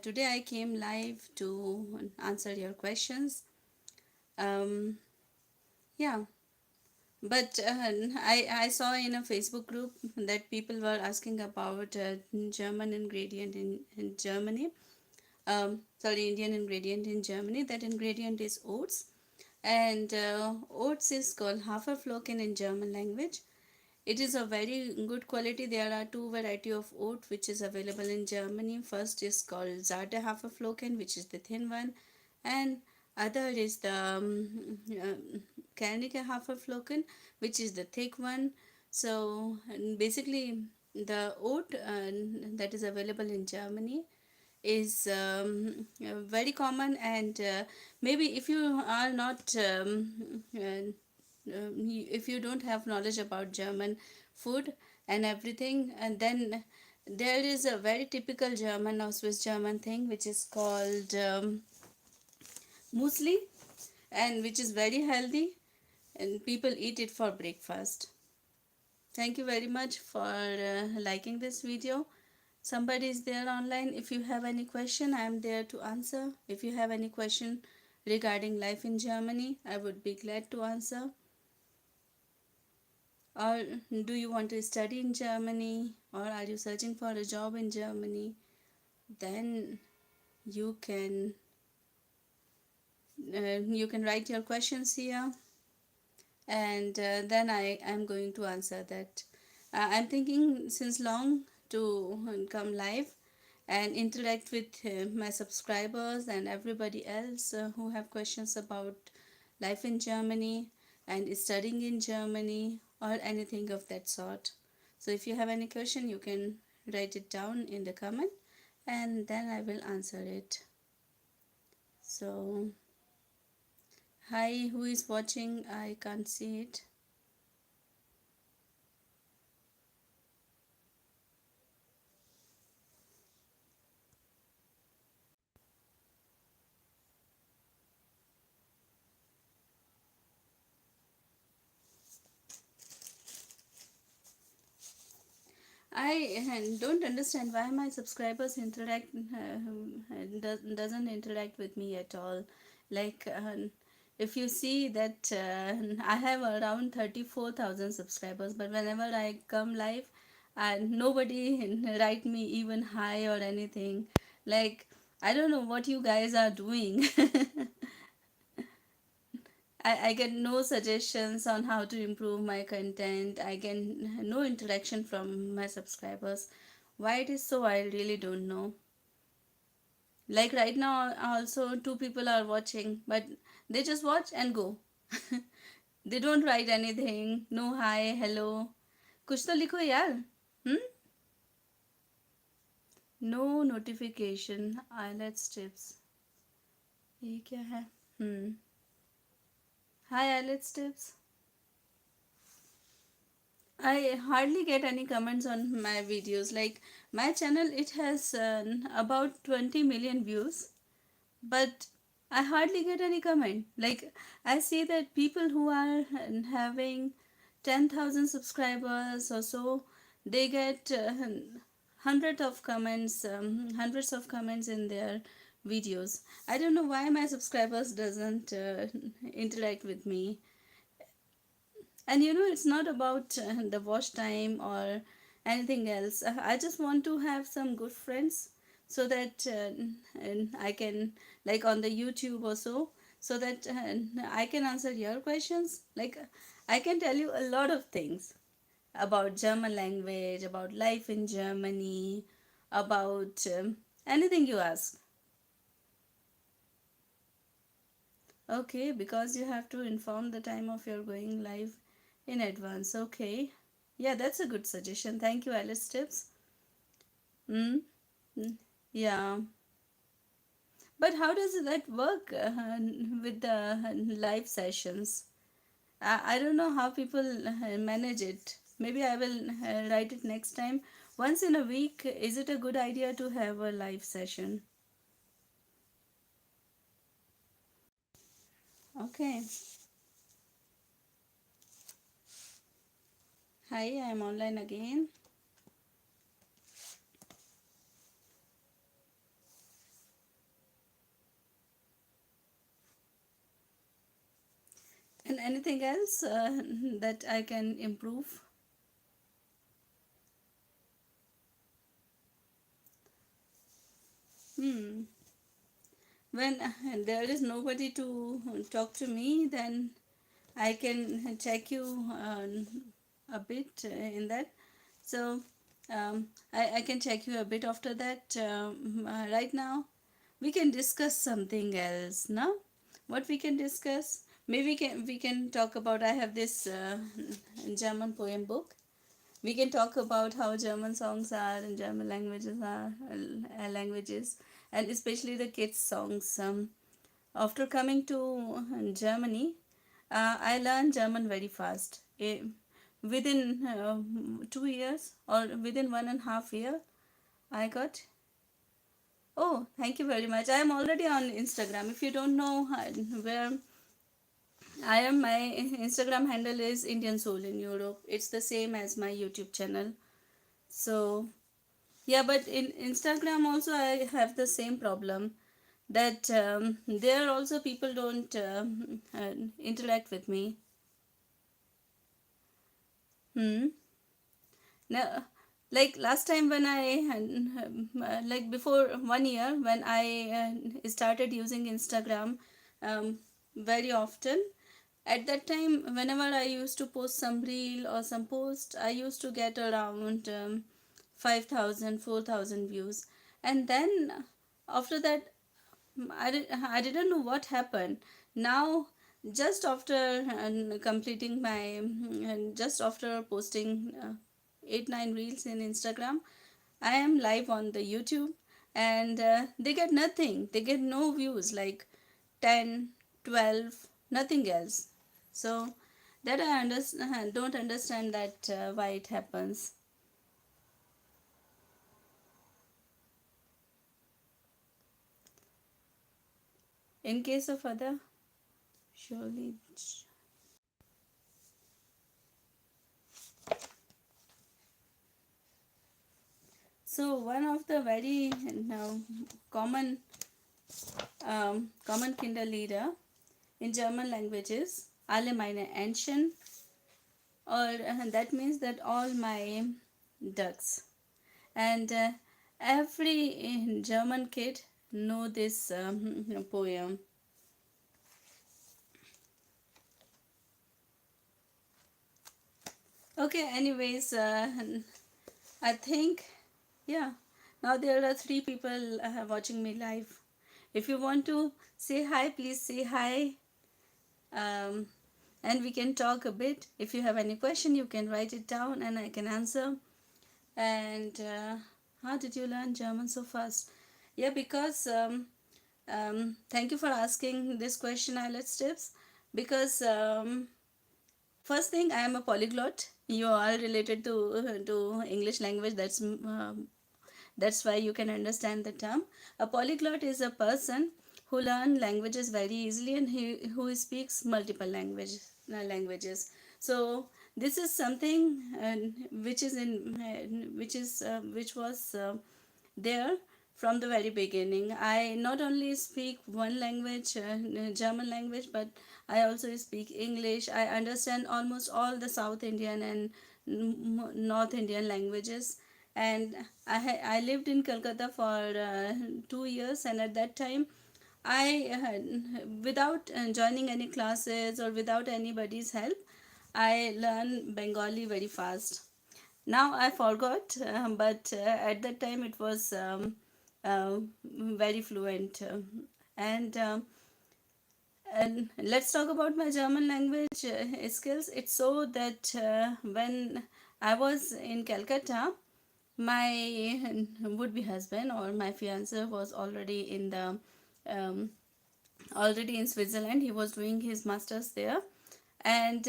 today I came live to answer your questions. Um, yeah, but I saw in a Facebook group that people were asking about German ingredient in Germany. Sorry, Indian ingredient in Germany. That ingredient is oats, and oats is called Haferflocken in German language. It is a very good quality. There are two variety of oat which is available in Germany. First is called Zarte Haferflocken, which is the thin one, and other is the Kernige Haferflocken, which is the thick one. So basically, the oat that is available in Germany is very common, and maybe if you are not if you don't have knowledge about German food and everything, and then there is a very typical German or Swiss German thing which is called muesli, and which is very healthy, and people eat it for breakfast. Thank you very much for liking this video. Somebody is there online. If you have any question, I am there to answer. If you have any question regarding life in Germany, I would be glad to answer. Or do you want to study in Germany, or are you searching for a job in Germany? Then you can write your questions here, and then I am going to answer that. I'm thinking since long to come live and interact with my subscribers and everybody else who have questions about life in Germany and studying in Germany or anything of that sort. So if you have any question, you can write it down in the comment, and then I will answer it. So hi, who is watching? I can't see it. I don't understand why my subscribers doesn't interact with me at all. Like if you see that I have around 34,000 subscribers, but whenever I come live, nobody write me even hi or anything. Like I don't know what you guys are doing. I get no suggestions on how to improve my content. I get no interaction from my subscribers. Why it is so, I really don't know. Like right now, also two people are watching, but they just watch and go. They don't write anything. No hi, hello. कुछ तो लिखो यार. Hmm? No notification. Eyelids tips. ये क्या है? Hi eyelids tips. I hardly get any comments on my videos. Like my channel, it has about 20 million views, but I hardly get any comment. Like I see that people who are having 10,000 subscribers or so, they get hundreds of comments in their videos. I don't know why my subscribers doesn't interact with me. And it's not about the watch time or anything else. I just want to have some good friends, so that and I can, like on the YouTube or so that I can answer your questions. Like I can tell you a lot of things about German language, about life in Germany, about anything you ask. Okay, because you have to inform the time of your going live in advance. Okay. Yeah, that's a good suggestion. Thank you, Alice Tips. Mm? Mm, yeah. But how does that work with the live sessions? I don't know how people manage it. Maybe I will write it next time. Once in a week, is it a good idea to have a live session? Okay. Hi, I'm online again. anything else that I can improve? Hmm. When there is nobody to talk to me, then I can check you a bit in that. So I can check you a bit after that. Right now, we can discuss something else. No, what we can discuss? Maybe we can talk about. I have this German poem book. We can talk about how German songs are and German languages are languages, and especially the kids songs. After coming to Germany, I learned German very fast. Within 2 years or within 1.5 year, I got. Oh, thank you very much. I am already on Instagram. If you don't know where I am, my Instagram handle is Indian Soul in Europe. It's the same as my YouTube channel. So yeah, but in Instagram also I have the same problem that there also people don't interact with me. Hmm. Now, like last time when like before 1 year when I started using Instagram very often, at that time whenever I used to post some reel or some post, I used to get around 5,000 views. And then after that, I didn't know what happened. Now, just after completing my, just after posting 8 9 reels in Instagram, I am live on the YouTube, and they get nothing. They get no views, like 10, 12, nothing else. So that I don't understand that why it happens. In case of other, surely. So one of the very common common Kinderlieder in German language is Alle meine Entchen, or that means that all my ducks. And every German kid know this poem. Okay, anyways, I think, yeah, now there are 3 people watching me live. If you want to say hi, please say hi. Um, and we can talk a bit. If you have any question, you can write it down and I can answer. And how did you learn German so fast? Yeah, because thank you for asking this question, IELTS tips. Because first thing, I am a polyglot. You are related to English language. That's why you can understand the term. A polyglot is a person who learn languages very easily and who speaks multiple languages. So this is something which is in which was there from the very beginning. I not only speak one language, German language, but I also speak English. I understand almost all the South Indian and North Indian languages. And I lived in Calcutta for 2 years, and at that time, without joining any classes or without anybody's help, I learned Bengali very fast. Now I forgot, but at that time it was uh, very fluent. And let's talk about my German language skills. It's so that when I was in Calcutta, my would-be husband or my fiance was um, already in Switzerland. He was doing his masters there, and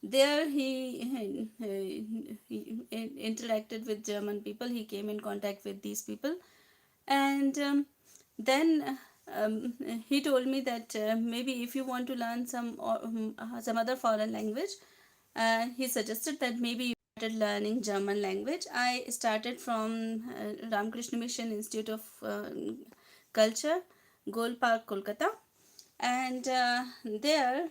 there he interacted with German people. He came in contact with these people, and then he told me that maybe if you want to learn some other foreign language, he suggested that maybe you started learning German language. I started from Ramakrishna Mission Institute of Culture, Gol Park, Kolkata, and there.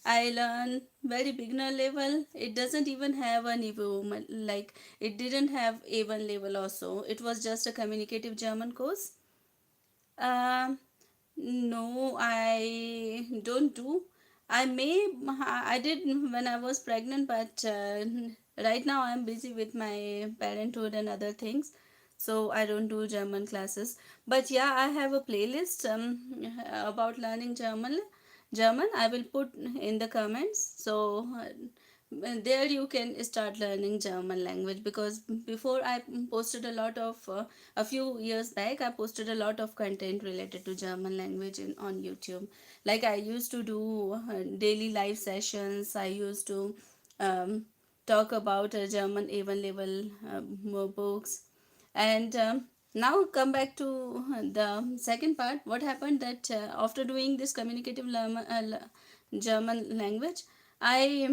I learned very beginner level. It doesn't even have a niveau, like it didn't have A1 level also. It was just a communicative German course. Um, no, I don't do. I did when I was pregnant, but right now I'm busy with my parenthood and other things, so I don't do German classes. But yeah, I have a playlist about learning German. German, I will put in the comments. So there you can start learning German language, because before I posted a lot of a few years back I posted a lot of content related to German language on YouTube. Like I used to do daily live sessions. I used to um, talk about German A1 level books. And now come back to the second part. What happened that after doing this communicative German language, I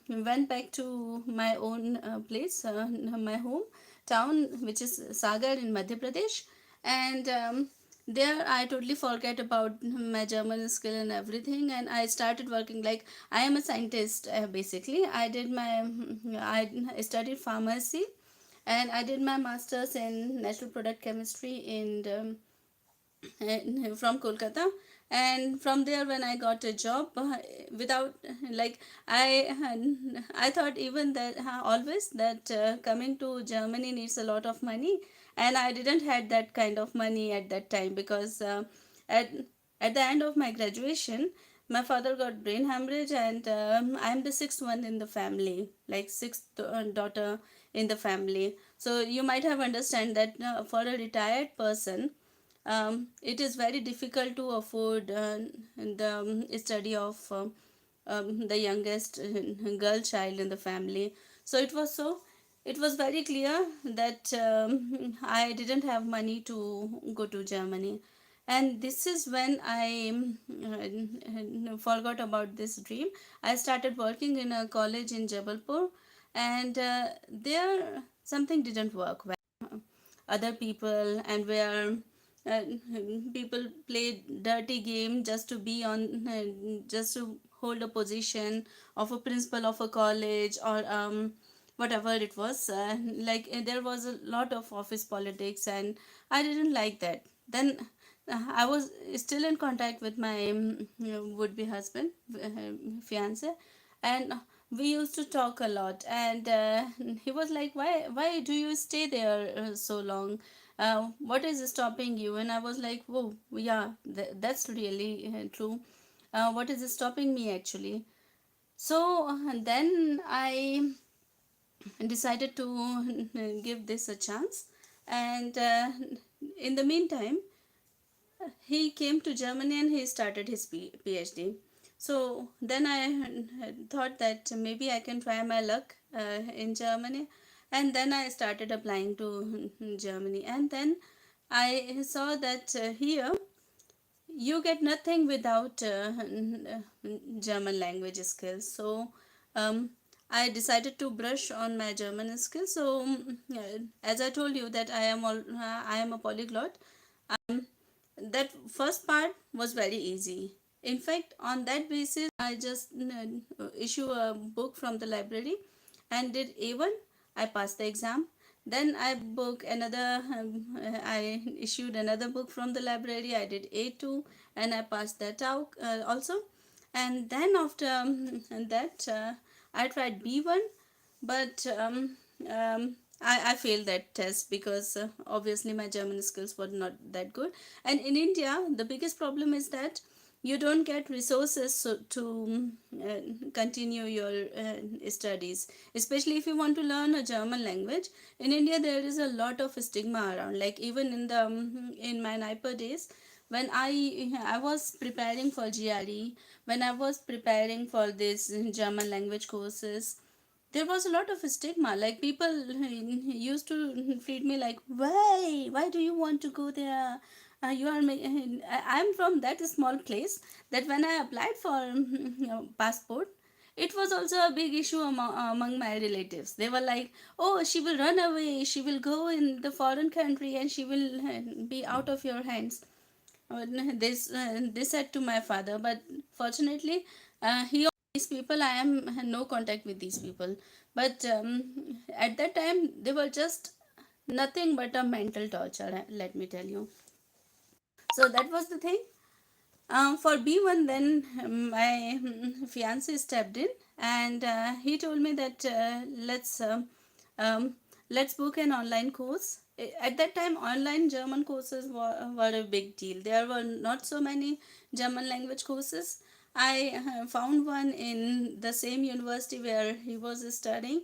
went back to my own place, my home town, which is Sagar in Madhya Pradesh. And there I totally forget about my German skill and everything, and I started working. Like I am a scientist, basically. I studied pharmacy, and I did my masters in natural product chemistry in from Kolkata. And from there, when I got a job, without like I thought even that always that coming to Germany needs a lot of money, and I didn't had that kind of money at that time, because at at the end of my graduation, my father got brain hemorrhage, and I'm the sixth one in the family, like sixth daughter in the family. So you might have understand that for a retired person, it is very difficult to afford the study of the youngest girl child in the family. So it was very clear that I didn't have money to go to Germany. And this is when I forgot about this dream. I started working in a college in Jabalpur, and there something didn't work well. Other people, and where uh, people play dirty game just to be on, just to hold a position of a principal of a college, or whatever it was. Like there was a lot of office politics, and I didn't like that. Then I was still in contact with my would-be husband, fiance, and we used to talk a lot. And he was like, why do you stay there so long? What is stopping you? And I was like, whoa, yeah, that's really true. What is stopping me actually? So then I decided to give this a chance. And in the meantime, he came to Germany and he started his PhD. So then I thought that maybe I can try my luck in Germany. And then I started applying to Germany. And then I saw that here you get nothing without German language skills. So um, I decided to brush on my German skills. So as I told you that I am a polyglot. That first part was very easy. In fact, on that basis, I just issue a book from the library and did A1. I passed the exam. Then I issued another book from the library. I did A2 and I passed that out also. And then after that, I tried B1, but I failed that test because obviously my German skills were not that good. And in India, the biggest problem is that you don't get resources to continue your studies, especially if you want to learn a German language. In India, there is a lot of stigma around. Like even in my NIPER days, when I was preparing for GRE, when I was preparing for this German language courses, there was a lot of stigma. Like people used to treat me like, why do you want to go there? I'm from that small place that when I applied for passport, it was also a big issue among my relatives. They were like, oh, she will run away, she will go in the foreign country, and she will be out of your hands. This they said to my father, but fortunately he always these people, I am no contact with these people. But at that time they were just nothing but a mental torture, let me tell you. So that was the thing. For B1, then my fiance stepped in, and he told me that um, let's book an online course. At that time, online German courses were a big deal. There were not so many German language courses. I found one in the same university where he was studying,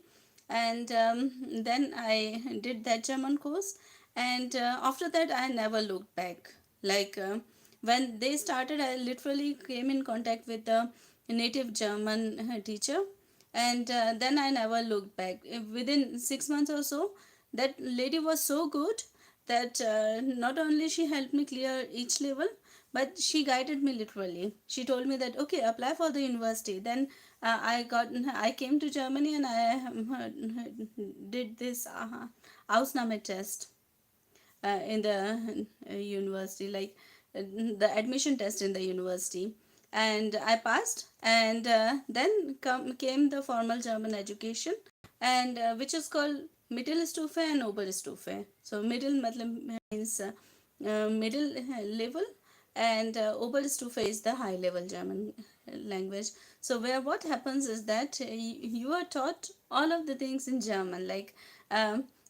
and then I did that German course. And after that, I never looked back. Like when they started, I literally came in contact with a native German teacher, and then I never looked back. Within 6 months or so, that lady was so good that not only she helped me clear each level, but she guided me literally. She told me that okay, apply for the university. Then I came to Germany, and I did this Ausnahme test in the university, like the admission test in the university, and I passed. And then came the formal German education, and which is called Mittelstufe and Oberstufe. So middle means middle level, and Oberstufe is the high level German language. So where what happens is that you are taught all of the things in German, like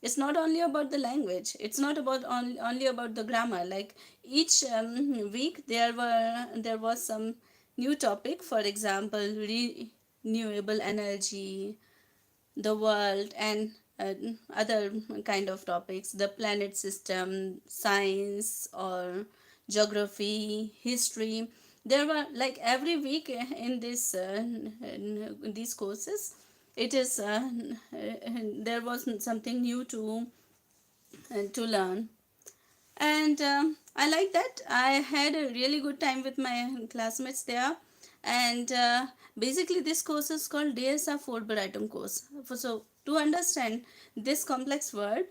it's not only about the language, it's not about only about the grammar. Like each week there was some new topic. For example, renewable energy, the world, and other kind of topics, the planet system, science, or geography, history. There were like every week in this these courses, it is there was something new to learn. And I like that. I had a really good time with my classmates there. And basically this course is called DSA Vorbereitung course. So to understand this complex word,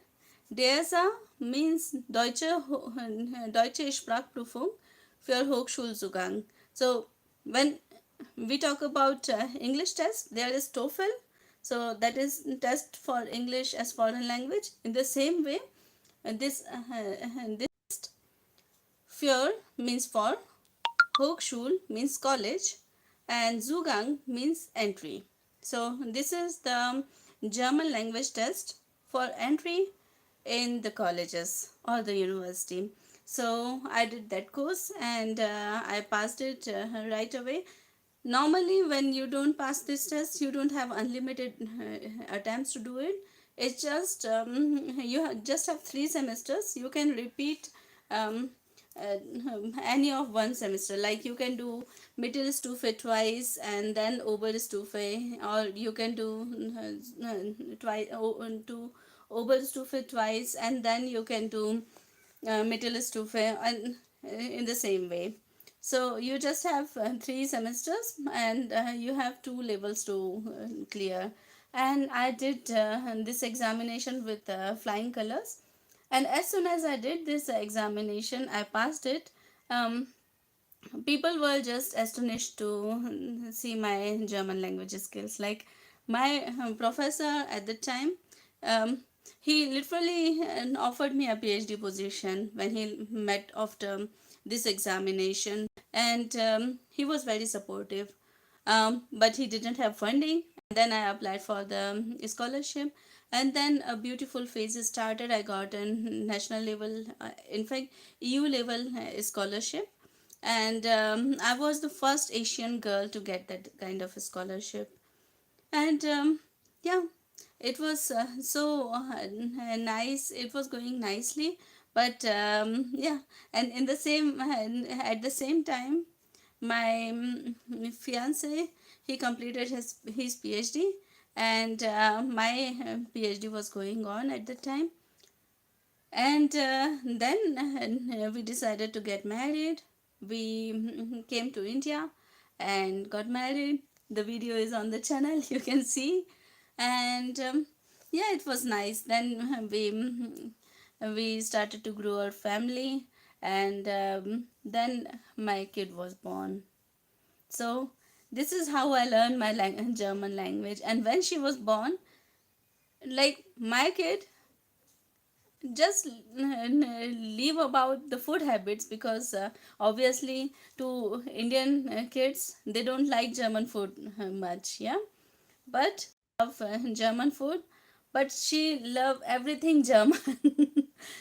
DSA means Deutsche Sprachprüfung für Hochschulzugang. So when we talk about English test, there is TOEFL. So that is test for English as foreign language. In the same way, this für means for, Hochschul means college, and Zugang means entry. So this is the German language test for entry in the colleges or the university. So I did that course, and I passed it right away. Normally when you don't pass this test, you don't have unlimited attempts to do it. It's just just have 3 semesters. You can repeat um, uh, any of one semester. Like you can do Mittelstufe twice and then Oberstufe, or you can do twice to Oberstufe twice, and then you can do Mittelstufe, and in the same way. So you just have 3 semesters, and you have 2 levels to clear. And I did this examination with flying colors. And as soon as I did this examination, I passed it. Um, People were just astonished to see my German language skills. Like my professor at the time, um, he literally offered me a PhD position when he met after this examination, and he was very supportive. But he didn't have funding. And then I applied for the scholarship, and then a beautiful phase started. I got a national level, in fact, EU level scholarship, and I was the first Asian girl to get that kind of a scholarship. And yeah, it was so nice. It was going nicely, but yeah, and in the same at the same time, my fiance, he completed his PhD, and my PhD was going on at the time. And then we decided to get married. We came to India and got married. The video is on the channel, you can see. And yeah, it was nice. Then we started to grow our family, and then my kid was born. So this is how I learned my German language. And when she was born, like my kid just leave about the food habits, because obviously to Indian kids, they don't like German food much, yeah. But love German food, but she love everything German.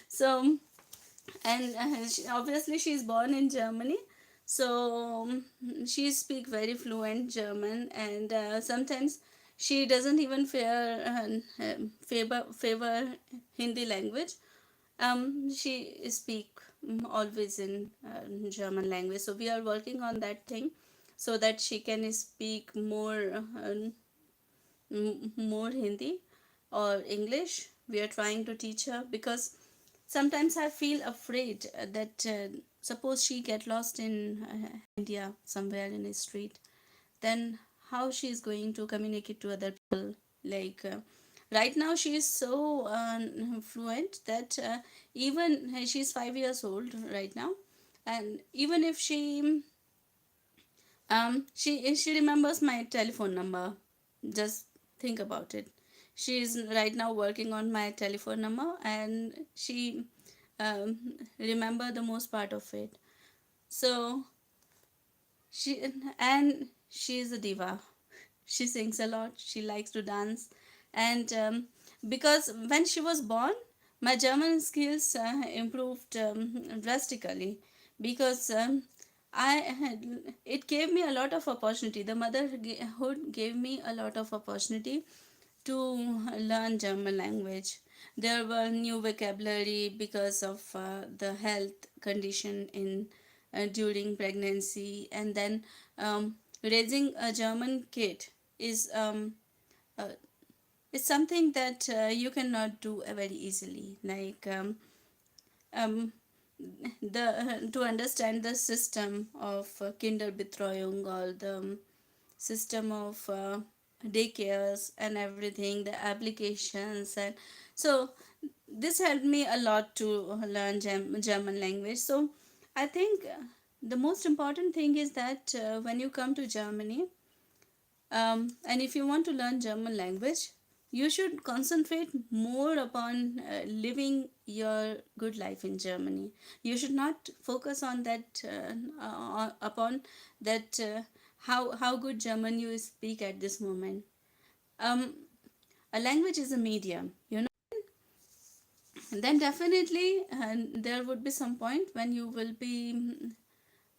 So, and obviously she's born in Germany, so she speak very fluent German, and sometimes she doesn't even favor Hindi language. She speak always in German language, so we are working on that thing, so that she can speak more Hindi or English. We are trying to teach her, because sometimes I feel afraid that suppose she get lost in India somewhere in a street, then how she is going to communicate to other people. Like right now she is so fluent that even she's 5 years old right now, and even if she remembers my telephone number. Just think about it. She is right now working on my telephone number, and she um, remember the most part of it. So she and she is a diva. She sings a lot. She likes to dance, and because when she was born, my German skills improved drastically, because I had, it gave me a lot of opportunity. The motherhood gave me a lot of opportunity to learn German language. There were new vocabulary because of the health condition in during pregnancy, and then raising a German kid is uh, is something that you cannot do very easily. Like um, the to understand the system of Kinderbetreuung, or the system of daycares and everything, the applications, and so this helped me a lot to learn German language. So I think the most important thing is that when you come to Germany, and if you want to learn German language, you should concentrate more upon living your good life in Germany. You should not focus on that upon that how good German you speak at this moment. Um, a language is a medium, you know. Then definitely there would be some point when you will be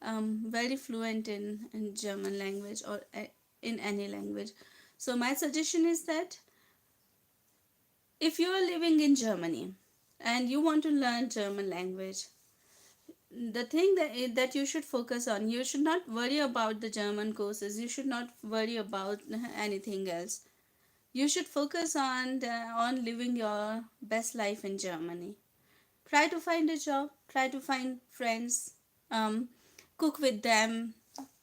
very fluent in German language, or in any language. So my suggestion is that if you are living in Germany and you want to learn German language, the thing that you should focus on, you should not worry about the German courses, you should not worry about anything else. You should focus on living your best life in Germany. Try to find a job, try to find friends, um, cook with them,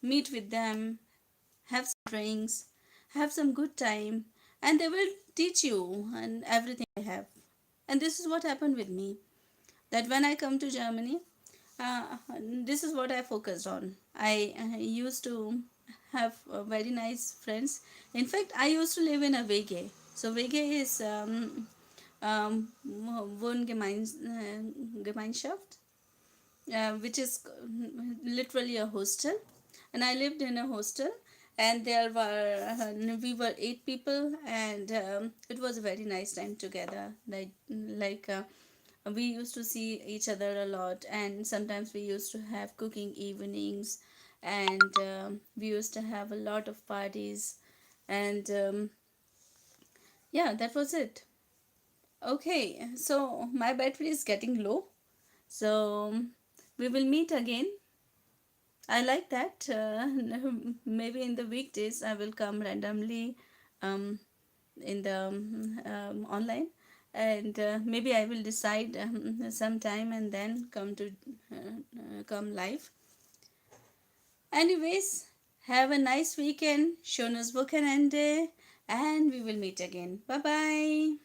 meet with them, have some drinks, have some good time, and they will teach you and everything I have. And this is what happened with me. That when I come to Germany, this is what I focused on. I used to have very nice friends. In fact, I used to live in a WG. So WG is Wohngemeinschaft, which is literally a hostel, and I lived in a hostel, and there were we were 8 people, and it was a very nice time together. Like we used to see each other a lot, and sometimes we used to have cooking evenings, and we used to have a lot of parties, and yeah, that was it. Okay, so my battery is getting low, so we will meet again. I like that. Maybe in the weekdays I will come randomly um, in the online, and maybe I will decide sometime and then come live. Anyways, have a nice weekend. Schönes Wochenende, and we will meet again. Bye bye.